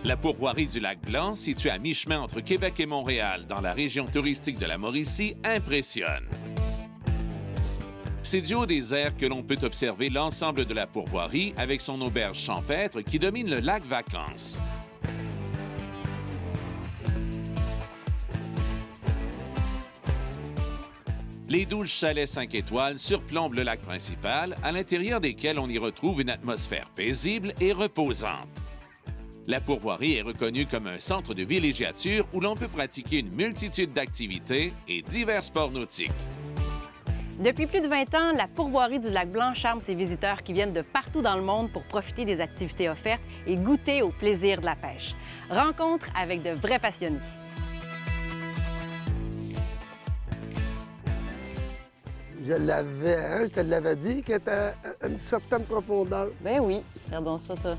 La pourvoirie du Lac-Blanc, située à mi-chemin entre Québec et Montréal, dans la région touristique de la Mauricie, impressionne. C'est du haut des airs que l'on peut observer l'ensemble de la pourvoirie avec son auberge champêtre qui domine le lac Vacances. Les 12 chalets 5 étoiles surplombent le lac principal, à l'intérieur desquels on y retrouve une atmosphère paisible et reposante. La pourvoirie est reconnue comme un centre de villégiature où l'on peut pratiquer une multitude d'activités et divers sports nautiques. Depuis plus de 20 ans, la pourvoirie du Lac-Blanc charme ses visiteurs qui viennent de partout dans le monde pour profiter des activités offertes et goûter au plaisir de la pêche. Rencontre avec de vrais passionnés. Je te l'avais dit qu'elle était à une certaine profondeur. Ben oui, regardons ça, toi.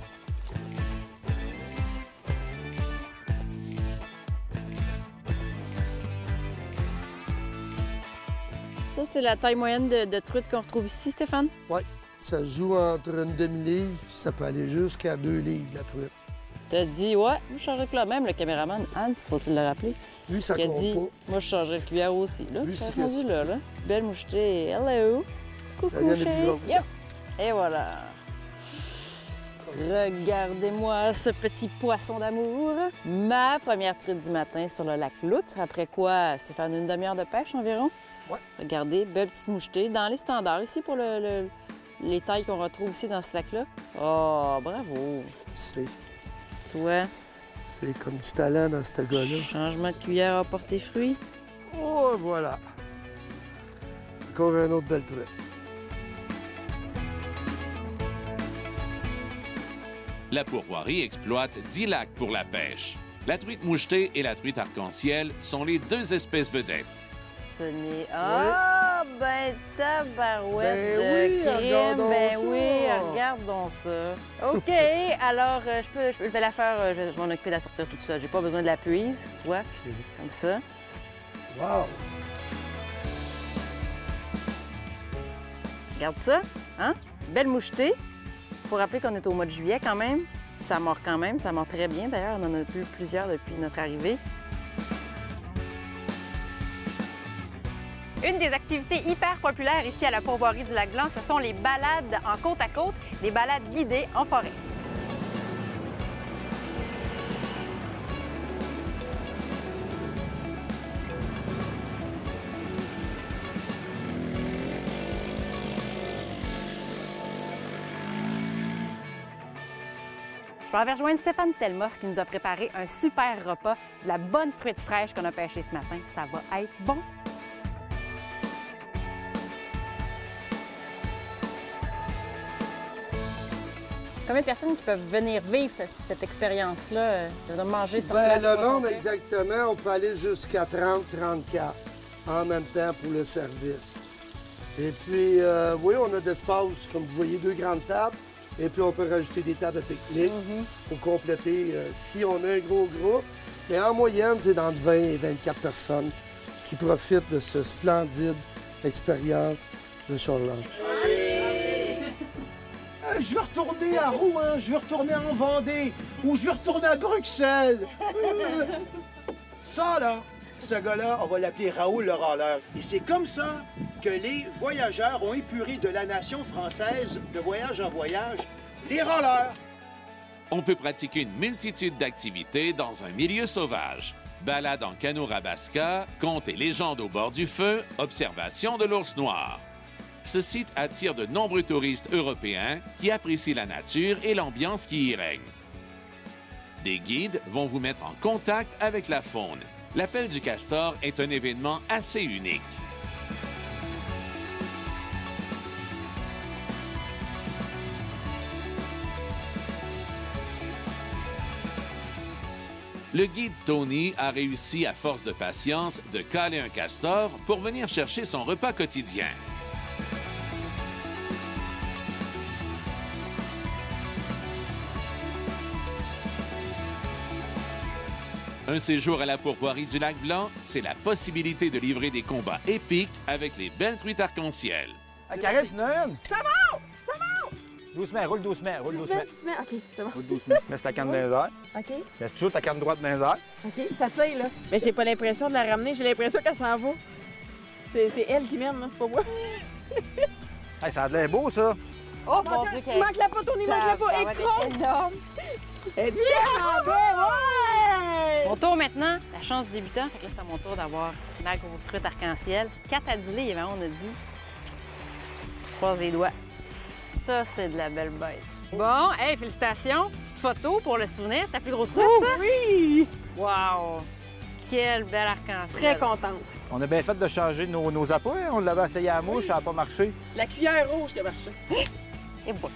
Ça, c'est la taille moyenne de truite qu'on retrouve ici, Stéphane? Oui, ça se joue entre une demi-livre, puis ça peut aller jusqu'à 2 livres, la truite. T'as dit, ouais, moi je changerais que là, même le caméraman, Hans, faut-il le rappeler? Lui, ça qui a compte dit, pas. moi je changerais le cuillère aussi. Là, Lui, c'est c'est rendu là. Belle mouchetée, hello! Coucou, chérie! Yep. Et voilà! Regardez-moi ce petit poisson d'amour. Ma première truite du matin sur le lac Loutre. Après quoi, Stéphane, une demi-heure de pêche environ? Ouais. Regardez, belle petite mouchetée. Dans les standards ici pour les tailles qu'on retrouve ici dans ce lac-là. Oh, bravo! Toi? C'est comme du talent dans ce gars-là. Changement de cuillère a porté fruit. Oh, voilà. Encore un autre belle truite. La pourvoirie exploite 10 lacs pour la pêche. La truite mouchetée et la truite arc-en-ciel sont les deux espèces vedettes. Ce n'est... Ah, ben tabarouette de crime! regardons ça. Oui, regardons ça. OK, alors je vais la faire, je vais m'en occuper de la sortir toute seule. J'ai pas besoin de la puise, tu vois, comme ça. Wow! Regarde ça, hein? Belle mouchetée. Faut rappeler qu'on est au mois de juillet quand même. Ça mord quand même, ça mord très bien. D'ailleurs, on en a eu plusieurs depuis notre arrivée. Une des activités hyper populaires ici à la pourvoirie du Lac-Blanc, ce sont les balades en côte à côte, des balades guidées en forêt. Je vais rejoindre Stéphane Telmos qui nous a préparé un super repas, de la bonne truite fraîche qu'on a pêchée ce matin. Ça va être bon! Combien de personnes qui peuvent venir vivre cette expérience-là, de manger sur place? Le nombre exactement, on peut aller jusqu'à 30-34 en même temps pour le service. Et puis, oui, on a d'espace, comme vous voyez, 2 grandes tables. Et puis, on peut rajouter des tables à pique-nique pour compléter si on a un gros groupe. Mais en moyenne, c'est d'entre 20 et 24 personnes qui profitent de ce splendide expérience de Shoreland. Je vais retourner à Rouen, je vais retourner en Vendée ou je vais retourner à Bruxelles. Ça, là, ce gars-là, on va l'appeler Raoul le râleur. Et c'est comme ça que les voyageurs ont épuré de la nation française, de voyage en voyage, les râleurs. On peut pratiquer une multitude d'activités dans un milieu sauvage. Balade en canot rabasca, contes et légendes au bord du feu, observation de l'ours noir. Ce site attire de nombreux touristes européens qui apprécient la nature et l'ambiance qui y règne. Des guides vont vous mettre en contact avec la faune. L'appel du castor est un événement assez unique. Le guide Tony a réussi, à force de patience, de caler un castor pour venir chercher son repas quotidien. Un séjour à la pourvoirie du Lac-Blanc, c'est la possibilité de livrer des combats épiques avec les belles truites arc-en-ciel. Karine, tu en as une? Ça va! Ça va! Doucement, roule doucement, roule doucement. Doucement, OK, c'est bon. Roule doucement. Laisse ta canne dans les airs. OK, Laisse toujours ta canne droite dans les airs. OK, ça tire, là. Mais j'ai pas l'impression de la ramener, j'ai l'impression qu'elle s'en va. C'est elle qui mène, là, c'est pas moi. Hey, ça a l'air beau, ça. Oh mon Dieu, qu'elle... Manque la pas, Tony, manque la pas. Ça Elle va être croque. énorme. Elle est tellement belle, ouais! Mon tour maintenant, la chance du débutant. Fait que là, c'est à mon tour d'avoir ma grosse truite arc-en-ciel. 4 adulés, évidemment, on a dit. Croise les doigts. Ça, c'est de la belle bête. Bon, hey, félicitations. Petite photo pour le souvenir. Ta plus grosse truite, ça? Oui! Wow! Quelle belle arc-en-ciel. Très contente. On a bien fait de changer nos appâts. Hein? On l'avait essayé à la mouche, ça n'a pas marché. La cuillère rouge qui a marché. Et bois.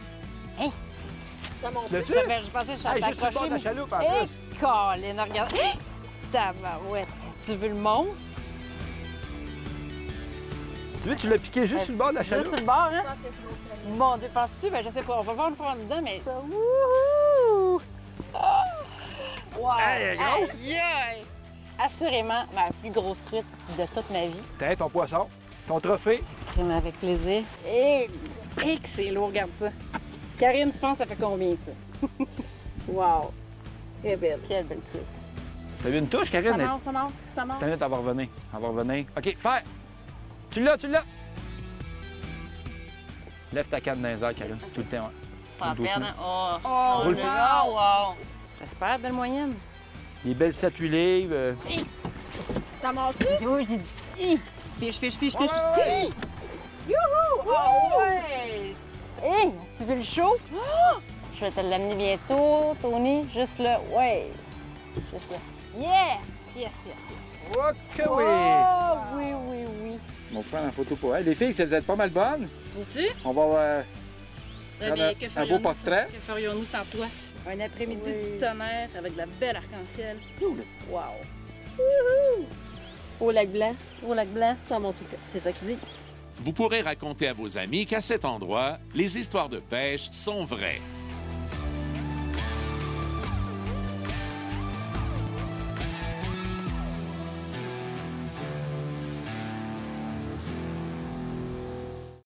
Ça monte. L'as-tu? Je pensais que je Hey, suis juste sur le bord de la accrochée. chaloupe, en Hé, plus. Colin, regarde. Hé! Tabarouette. Tu veux le monstre? Tu veux, tu l'as piqué juste sur le bord de la Juste chaloupe? sur le bord, hein? Mon Dieu, penses-tu? Ben, je sais pas. On va voir une fois en dedans, mais... Wouhou! Wow! Hey, elle est grosse. Aïe, aïe. Assurément, ma plus grosse truite de toute ma vie. Tiens, ton poisson, ton trophée. Crème avec plaisir. Et que c'est lourd, regarde ça. Karine, tu penses ça fait combien, ça? Wow! Très belle. Quelle belle truite. T'as vu une touche, Karine? Ça monte, ça monte, ça monte. T'as minute, elle va revenir. Elle va revenir. OK, faire. Tu l'as, tu l'as. Lève ta canne dans les airs, Karine. Tout le temps. Ouais. Pas à Doucement. perdre, hein? Oh! Oh, Roule. Oh, wow! J'espère, belle moyenne. Les belles 7-8 livres. Ça monte-tu? Oui, j'ai dit. Hi! Fiche, fiche, fiche, fiche. Ouais. Youhou! Oh, ouais! Hé, tu veux le show? Oh! Je vais te l'amener bientôt, Tony. Juste là. Ouais! Juste là. Yes! Yes, yes, yes. OK, oui. Oh, oui, oui, oui. On va prendre la photo pour elle. Les filles, vous êtes pas mal bonnes. Vois-tu? On va Mais un beau portrait. Que ferions-nous sans toi? Un après-midi de tonnerre avec de la belle arc-en-ciel. Wow! Au lac blanc, Au lac blanc, ça monte tout le temps. c'est ça qu'ils disent. Vous pourrez raconter à vos amis qu'à cet endroit, les histoires de pêche sont vraies.